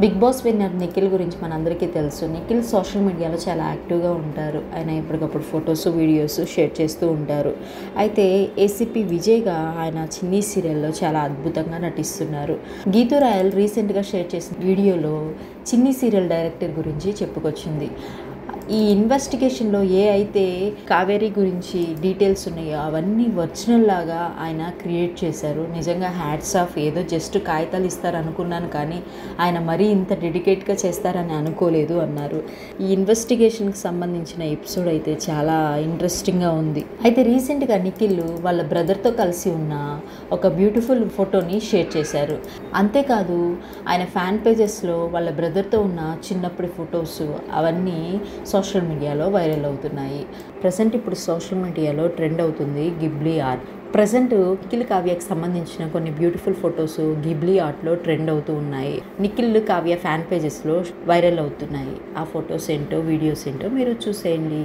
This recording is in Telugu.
బిగ్ బాస్ విన్నర్ నిఖిల్ గురించి మనందరికీ తెలుసు. నిఖిల్ సోషల్ మీడియాలో చాలా యాక్టివ్గా ఉంటారు. ఆయన ఎప్పటికప్పుడు ఫొటోస్ వీడియోస్ షేర్ చేస్తూ ఉంటారు. అయితే ఏసీపీ విజయ్గా ఆయన చిన్ని సీరియల్లో చాలా అద్భుతంగా నటిస్తున్నారు. గీతూ రాయల్ రీసెంట్గా షేర్ చేసిన వీడియోలో చిన్ని సీరియల్ డైరెక్టర్ గురించి చెప్పుకొచ్చింది. ఈ ఇన్వెస్టిగేషన్లో అయితే కావేరీ గురించి డీటెయిల్స్ ఉన్నాయో అవన్నీ ఒరిజినల్ లాగా ఆయన క్రియేట్ చేశారు. నిజంగా హ్యాట్స్ ఆఫ్. ఏదో జస్ట్ కాగితాలు ఇస్తారనుకున్నాను, కానీ ఆయన మరీ ఇంత డెడికేట్గా చేస్తారని అనుకోలేదు అన్నారు. ఈ ఇన్వెస్టిగేషన్కి సంబంధించిన ఎపిసోడ్ అయితే చాలా ఇంట్రెస్టింగ్గా ఉంది. అయితే రీసెంట్గా నిఖిల్ వాళ్ళ బ్రదర్తో కలిసి ఉన్న ఒక బ్యూటిఫుల్ ఫోటోని షేర్ చేశారు. అంతేకాదు ఆయన ఫ్యాన్ పేజెస్లో వాళ్ళ బ్రదర్తో ఉన్న చిన్నప్పటి ఫొటోస్ అవన్నీ సోషల్ మీడియాలో వైరల్ అవుతున్నాయి. ప్రజెంట్ ఇప్పుడు సోషల్ మీడియాలో ట్రెండ్ అవుతుంది గిబ్లీ ఆర్ట్. ప్రజెంట్ నిఖిల్ కావ్యకి సంబంధించిన కొన్ని బ్యూటిఫుల్ ఫొటోస్ గిబ్లీ ఆర్ట్లో ట్రెండ్ అవుతూ ఉన్నాయి. నిఖిల్ కావ్య ఫ్యాన్ పేజెస్లో వైరల్ అవుతున్నాయి. ఆ ఫొటోస్ ఏంటో వీడియోస్ ఏంటో మీరు చూసేయండి.